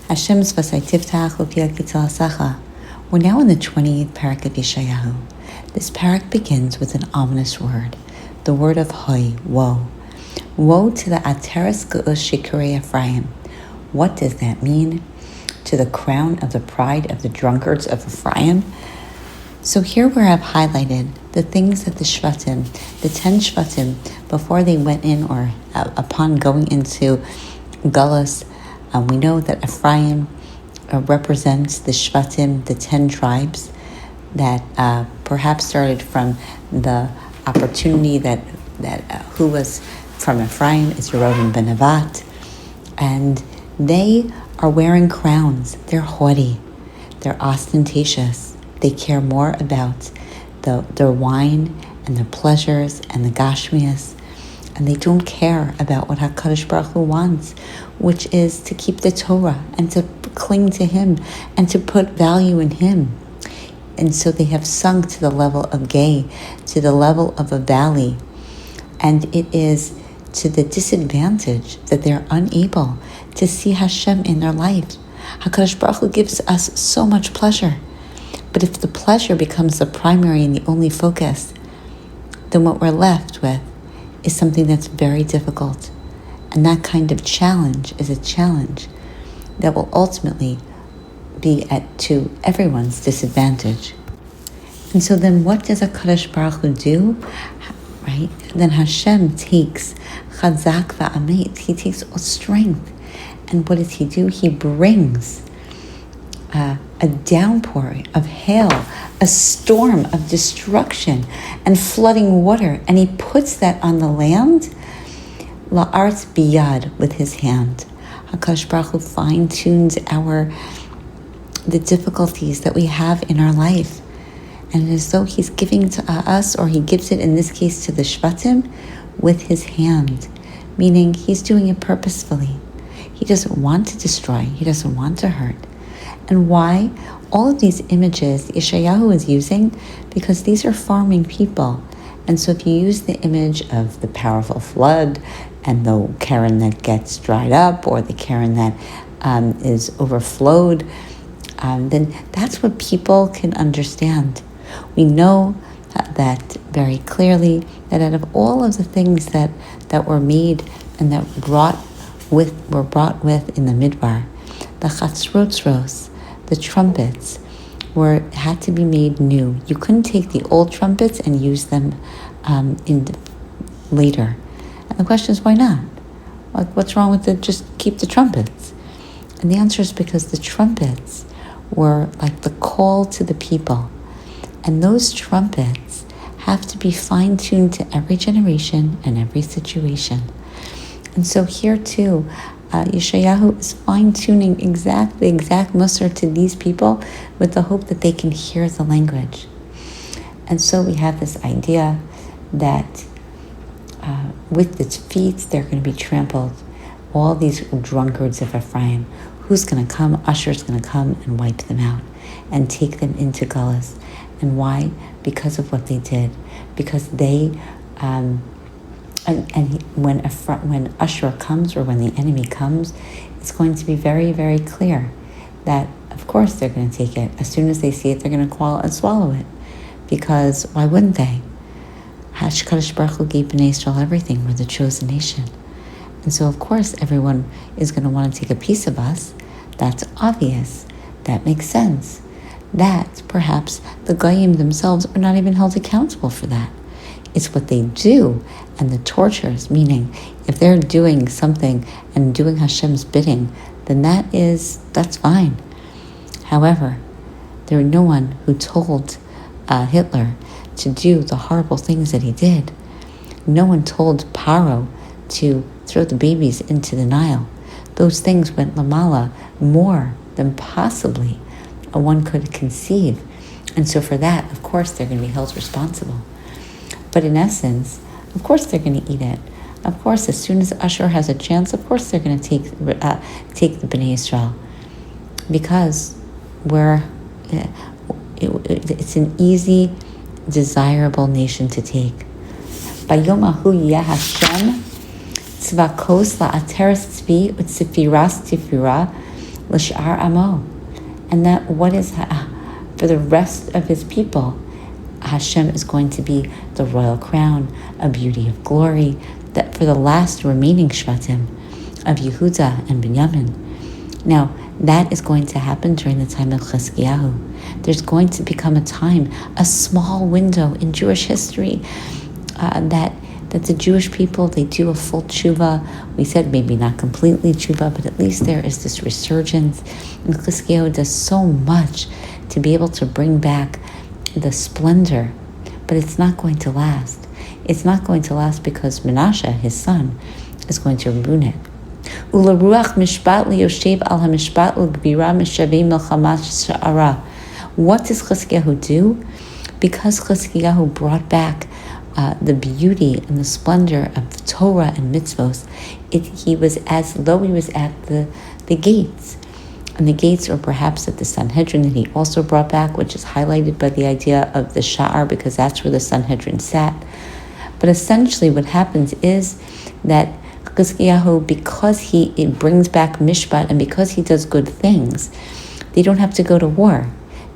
Hashem's Vasai Tiftach Upiak Asacha. We're now in the 28th Perek of Yeshayahu. This Perek begins with an ominous word, the word of Hoi, woe. Woe to the Ateres Ge'us Shikurei Ephraim. What does that mean? To the crown of the pride of the drunkards of Ephraim? So here where I've highlighted the things that the Shvatim, the 10 Shvatim, before they went in or upon going into Galus, we know that Ephraim represents the Shvatim, the 10 tribes that perhaps started from the opportunity that who was from Ephraim is Yerovam ben Nevat, and they are wearing crowns. They're haughty, they're ostentatious. They care more about their wine and their pleasures and the Gashmias, and they don't care about what HaKadosh Baruch Hu wants, which is to keep the Torah and to cling to Him and to put value in Him. And so they have sunk to the level of Gay, to the level of a valley, and it is to the disadvantage that they're unable to see Hashem in their life. HaKadosh Baruch Hu gives us so much pleasure, but if the pleasure becomes the primary and the only focus, then what we're left with is something that's very difficult. And that kind of challenge is a challenge that will ultimately be to everyone's disadvantage. And so then what does HaKadosh Baruch Hu do? Right? Then Hashem takes Chazak va'amet. He takes strength. And what does He do? He brings a downpour of hail, a storm of destruction and flooding water, and He puts that on the land, la'aretz biyad, with His hand. HaKadosh Baruch Hu fine-tunes the difficulties that we have in our life, and it is as though He's giving to us, or He gives it in this case to the Shvatim, with His hand, meaning He's doing it purposefully. He doesn't want to destroy, He doesn't want to hurt. And why? All of these images Yeshayahu is using, because these are farming people. And so if you use the image of the powerful flood and the Karen that gets dried up, or the Karen that is overflowed, then that's what people can understand. We know that very clearly, that out of all of the things that were made and that were brought with in the Midbar, the chatzrotzros, the trumpets, had to be made new. You couldn't take the old trumpets and use them later. And the question is, why not? What's wrong with just keep the trumpets? And the answer is because the trumpets were like the call to the people. And those trumpets have to be fine-tuned to every generation and every situation. And so here too, Yeshayahu is fine-tuning the exact musar to these people with the hope that they can hear the language. And so we have this idea that with its feet, they're going to be trampled. All these drunkards of Ephraim, who's going to come? Usher's going to come and wipe them out and take them into Galus. And why? Because of what they did. Because they... when Usher comes, or when the enemy comes, it's going to be very, very clear that, of course, they're going to take it. As soon as they see it, they're going to swallow it. Because why wouldn't they? HaKadosh Baruch Hu gave Bnei Israel everything. We're the chosen nation. And so, of course, everyone is going to want to take a piece of us. That's obvious. That makes sense. That, perhaps, the Goyim themselves are not even held accountable for that. It's what they do and the tortures, meaning if they're doing something and doing Hashem's bidding, then that's fine. However, there was no one who told Hitler to do the horrible things that he did. No one told Paro to throw the babies into the Nile. Those things went lamala more than possibly one could conceive. And so for that, of course, they're going to be held responsible. But in essence, of course they're going to eat it. Of course, as soon as Usher has a chance, of course they're going to take the Bnei Israel, because it's an easy, desirable nation to take. Bayomahu yeh Hashem tzvakos la'ateres tzvi utzifiras tifira l'shar amo, and that what is for the rest of his people, Hashem is going to be the royal crown, a beauty of glory, that for the last remaining Shvatim of Yehuda and Binyamin. Now, that is going to happen during the time of Chizkiyahu. There's going to become a time, a small window in Jewish history, that the Jewish people, they do a full tshuva. We said maybe not completely tshuva, but at least there is this resurgence. And Chizkiyahu does so much to be able to bring back the splendor, but it's not going to last. It's not going to last because Menashe, his son, is going to ruin it. Ularuach mishpat liyoshev al hamishpat ulgbira mishavei milchama sha'ara. What does Chizkiyahu do? Because Chizkiyahu brought back the beauty and the splendor of Torah and mitzvos, he was as though he was at the gates. And the gates, or perhaps at the Sanhedrin that he also brought back, which is highlighted by the idea of the Sha'ar, because that's where the Sanhedrin sat. But essentially what happens is that Chizkiyahu, because it brings back Mishpat, and because he does good things, they don't have to go to war.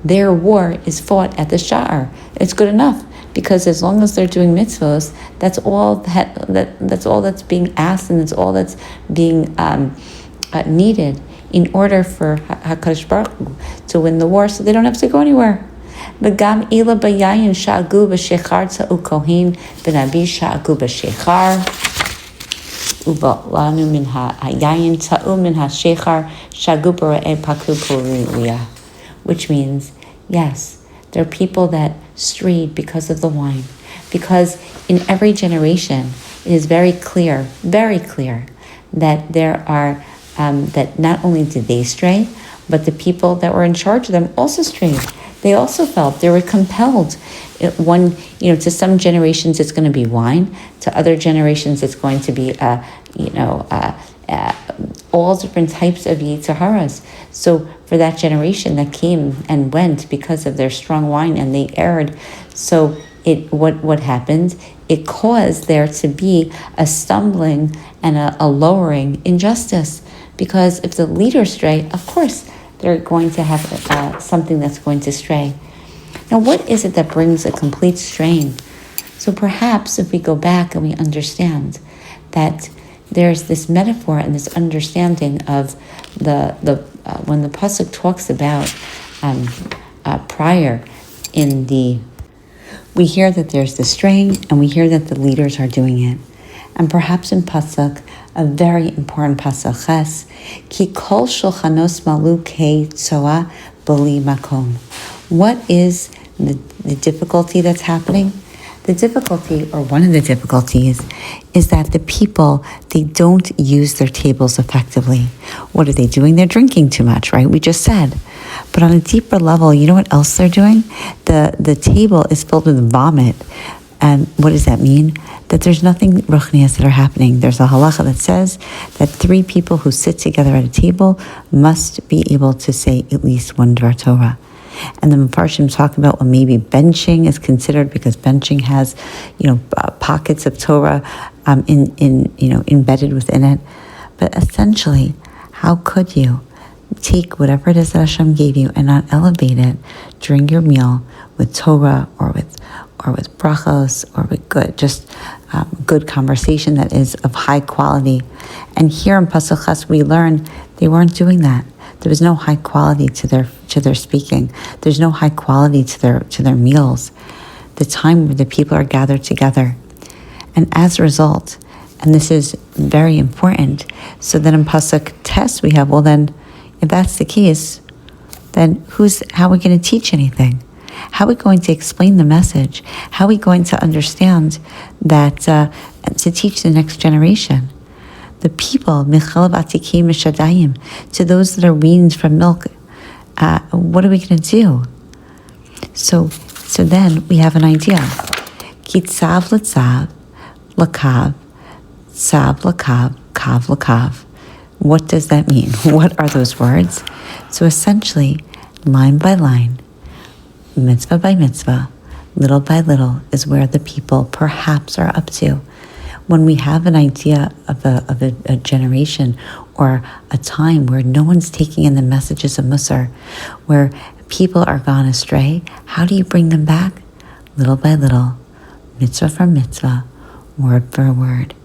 Their war is fought at the Sha'ar. It's good enough, because as long as they're doing mitzvos, that's all that's all that's being asked, and that's all that's being needed in order for HaKadosh Baruch Hu to win the war, so they don't have to go anywhere. V'gam ila bayayin sha'agu b'shechar tza'u kohen v'nabi sha'agu b'shechar u'ba'lanu min ha'yayin tza'u min ha'shechar sha'agu b'ra'eh paku puriyah. Which means, yes, there are people that strayed because of the wine. Because in every generation, it is very clear, that there are that not only did they stray, but the people that were in charge of them also strayed. They also felt they were compelled. To some generations it's going to be wine. To other generations it's going to be, all different types of Yetzer. So for that generation that came and went because of their strong wine and they erred, so what happened? It caused there to be a stumbling and a lowering in justice. Because if the leaders stray, of course, they're going to have something that's going to stray. Now, what is it that brings a complete straying? So perhaps if we go back and we understand that there's this metaphor and this understanding of when the pasuk talks about prior in we hear that there's the straying and we hear that the leaders are doing it. And perhaps in pasuk, a very important pasuk ches, ki kol shulchanos malu kei tzoa b'li makom. What is the difficulty that's happening? The difficulty, or one of the difficulties, is that the people, they don't use their tables effectively. What are they doing? They're drinking too much, right? We just said. But on a deeper level, you know what else they're doing? The table is filled with vomit. And what does that mean? That there's nothing ruchnias that are happening. There's a halacha that says that 3 people who sit together at a table must be able to say at least one Dvar Torah. And the Mefarshim talk about maybe benching is considered because benching has, pockets of Torah embedded within it. But essentially, how could you take whatever it is that Hashem gave you and not elevate it during your meal with Torah or with brachos or with good conversation that is of high quality? And here in Pasuk Ches we learn they weren't doing that. There was no high quality to their speaking. There's no high quality to their meals. The time where the people are gathered together. And as a result, and this is very important, so then in Pasuk Tes we have, well then, if that's the case, then how are we going to teach anything? How are we going to explain the message? How are we going to understand that, to teach the next generation? The people, Michalav Atikim Mishadayim, to those that are weaned from milk, what are we going to do? So then we have an idea. Kitzav l'tzav, lakav, tzav lakav, kav lakav. What does that mean? What are those words? So essentially, line by line, mitzvah by mitzvah, little by little is where the people perhaps are up to. When we have an idea of a generation or a time where no one's taking in the messages of Musar, where people are gone astray, how do you bring them back? Little by little, mitzvah for mitzvah, word for word.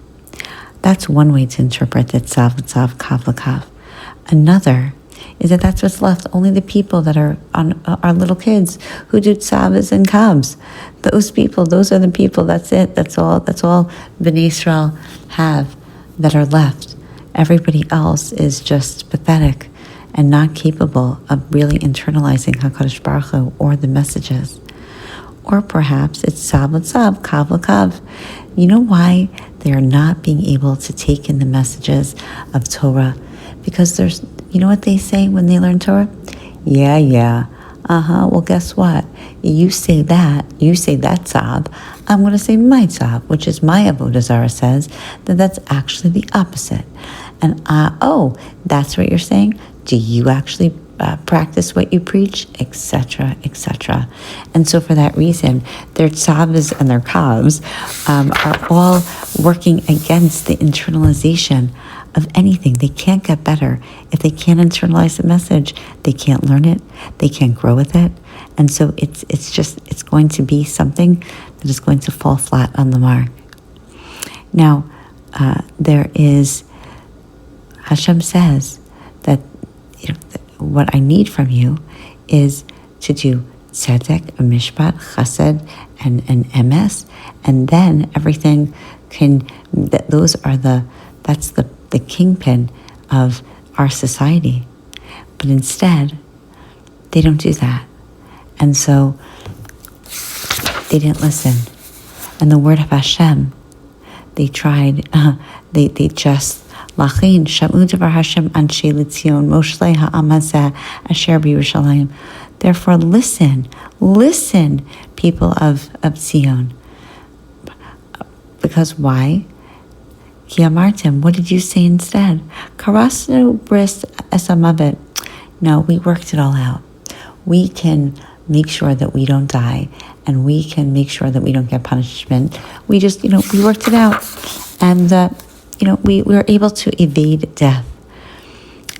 That's one way to interpret that tzav l'tzav, kav l'kav. Another is that that's what's left. Only the people that are little kids who do tzavas and kavs. Those people, those are the people, that's it. That's all Bnei Israel have that are left. Everybody else is just pathetic and not capable of really internalizing HaKadosh Baruch Hu or the messages. Or perhaps it's tzav l'tzav, kav l'kav. You know why they are not being able to take in the messages of Torah? Because you know what they say when they learn Torah? Yeah. Well, guess what? You say that tzav. I'm going to say my tzav, which is my Avodah Zarah says that's actually the opposite. And that's what you're saying? Do you actually practice what you preach? Etc., etc. And so for that reason, their tzavas and their kavs are all working against the internalization of anything. They can't get better. If they can't internalize the message, they can't learn it, they can't grow with it. And so it's going to be something that is going to fall flat on the mark. Now, Hashem says that what I need from you is to do tzedek, mishpat, chesed, and emes, and then everything that's the kingpin of our society. But instead, they don't do that. And so they didn't listen. And the word of Hashem, they tried, they just, Lachin, Shamu Devar Hashem Anshe L'Tzion, Moshe Ha'amazeh, Asher B'Yerushalayim. Therefore, listen, people of Zion. Because why? Ki amartim, what did you say instead? Karasnu bris esamavet. No, we worked it all out. We can make sure that we don't die, and we can make sure that we don't get punishment. We just, we worked it out. And, we were able to evade death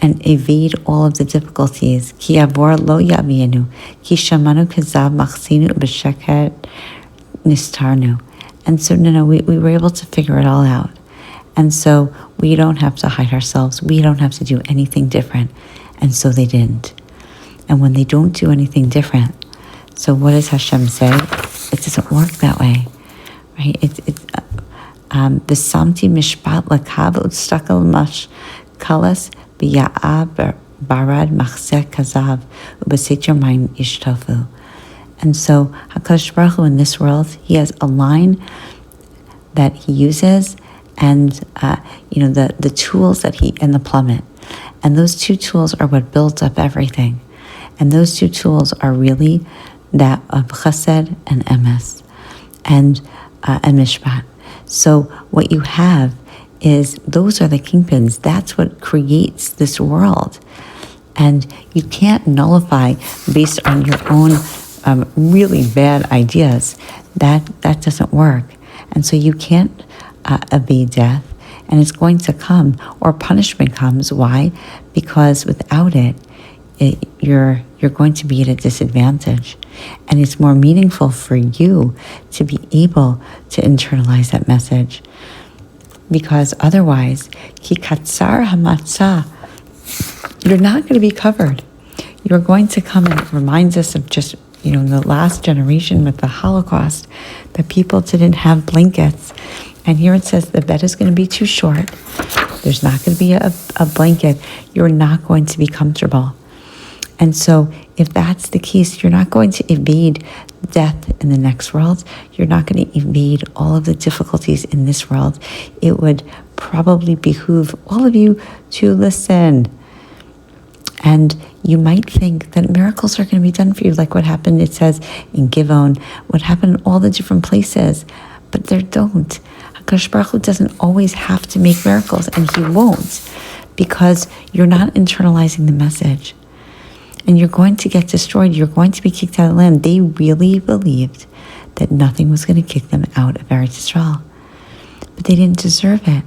and evade all of the difficulties. Ki avor lo yaviyenu, ki shamanu kazav machsinu b'sheket nistarnu. And so, we were able to figure it all out. And so we don't have to hide ourselves. We don't have to do anything different. And so they didn't. And when they don't do anything different, so what does Hashem say? It doesn't work that way, right? Besamti mishpat lakav utstakal mash kalas b'ya'ab barad machzeh kazav u'besetir mayim ishtafu. And so HaKadosh Baruch Hu in this world, He has a line that He uses, and the tools that and the plummet, and those two tools are what builds up everything, and those two tools are really that of chesed and emes, and mishpat. So what you have is those are the kingpins. That's what creates this world, and you can't nullify based on your own really bad ideas. That doesn't work, and so you can't evade death, and it's going to come, or punishment comes. Why? Because without it, you're going to be at a disadvantage, and it's more meaningful for you to be able to internalize that message, because otherwise, ki katsar hamatzah, you're not going to be covered. You're going to come, and it reminds us of just the last generation with the Holocaust, that people didn't have blankets. And here it says the bed is going to be too short. There's not going to be a blanket. You're not going to be comfortable. And so if that's the case, you're not going to evade death in the next world. You're not going to evade all of the difficulties in this world. It would probably behoove all of you to listen. And you might think that miracles are going to be done for you, like what happened, it says, in Givon, what happened in all the different places. But there don't. HaKadosh Baruch Hu doesn't always have to make miracles, and He won't, because you're not internalizing the message. And you're going to get destroyed. You're going to be kicked out of the land. They really believed that nothing was going to kick them out of Eretz Yisrael. But they didn't deserve it.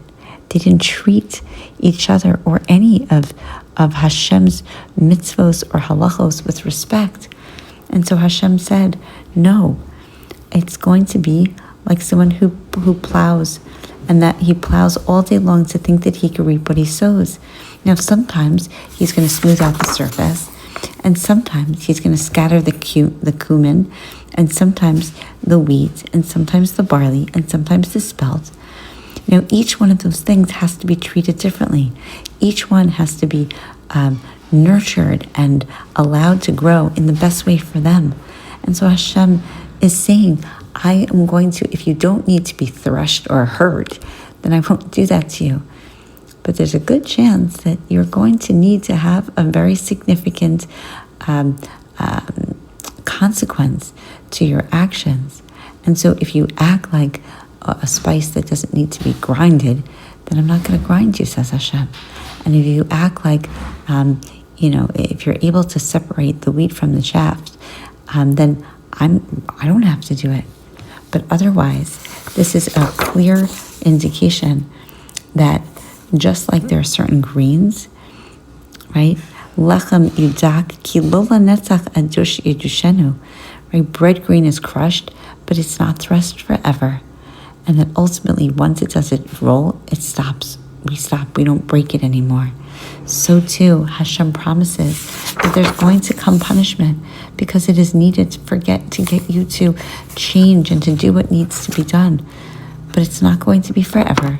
They didn't treat each other or any of Hashem's mitzvos or halachos with respect. And so Hashem said, no, it's going to be like someone who plows, and that he plows all day long to think that he can reap what he sows. Now, sometimes he's going to smooth out the surface, and sometimes he's going to scatter the cumin, and sometimes the wheat, and sometimes the barley, and sometimes the spelt. Now, each one of those things has to be treated differently. Each one has to be nurtured and allowed to grow in the best way for them. And so Hashem is saying, I am going to, if you don't need to be threshed or hurt, then I won't do that to you. But there's a good chance that you're going to need to have a very significant consequence to your actions. And so if you act like a spice that doesn't need to be grinded, then I'm not going to grind you, says Hashem. And if you act like, if you're able to separate the wheat from the chaff, then I don't have to do it. But otherwise, this is a clear indication that just like there are certain grains, right? Lechem yudak ki lo lanetzach adush yedushenu. Right? Bread grain is crushed, but it's not threshed forever. And that ultimately, once it does its role, it stops. We stop. We don't break it anymore. So too, Hashem promises that there's going to come punishment because it is needed to get you to change and to do what needs to be done. But it's not going to be forever.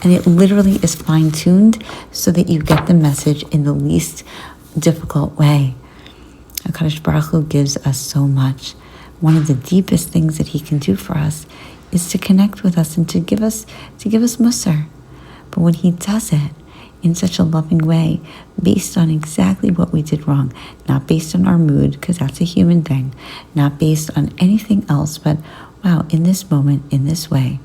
And it literally is fine-tuned so that you get the message in the least difficult way. HaKadosh Baruch Hu gives us so much. One of the deepest things that he can do for us is to connect with us and to give us musar. But when he does it in such a loving way, based on exactly what we did wrong, not based on our mood, because that's a human thing, not based on anything else, but wow, in this moment, in this way,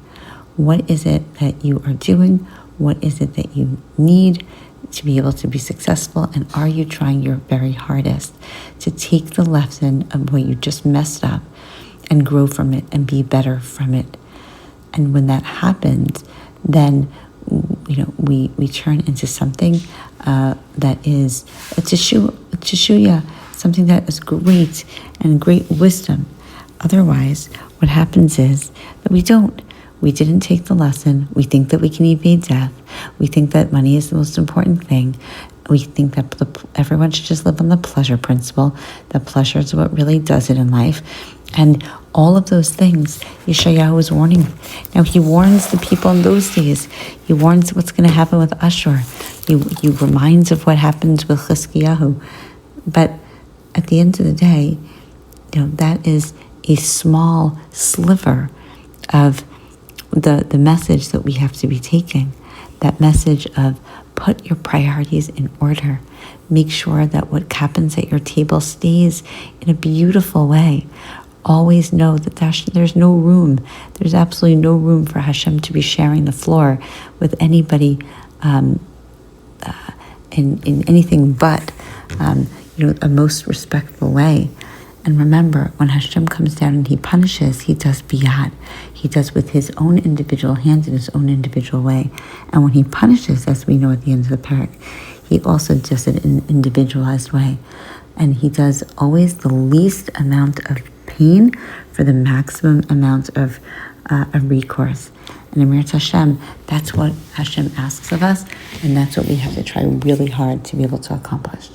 what is it that you are doing? What is it that you need to be able to be successful? And are you trying your very hardest to take the lesson of what you just messed up and grow from it and be better from it? And when that happens, then we turn into something that is a teshuya, something that is great and great wisdom. Otherwise, what happens is that we didn't take the lesson. We think that we can evade death. We think that money is the most important thing. We think that everyone should just live on the pleasure principle, that pleasure is what really does it in life. And all of those things, Yeshayahu is warning. Now, he warns the people in those days. He warns what's going to happen with Ashur. He reminds of what happens with Chizkiyahu. But at the end of the day, that is a small sliver of the message that we have to be taking. That message of put your priorities in order. Make sure that what happens at your table stays in a beautiful way. Always know that there's no room. There's absolutely no room for Hashem to be sharing the floor with anybody in anything but a most respectful way. And remember, when Hashem comes down and he punishes, he does biyad. He does with his own individual hands in his own individual way. And when he punishes, as we know at the end of the Perek, he also does it in an individualized way. And he does always the least amount of pain for the maximum amount of recourse. And Amir Hashem, that's what Hashem asks of us, and that's what we have to try really hard to be able to accomplish.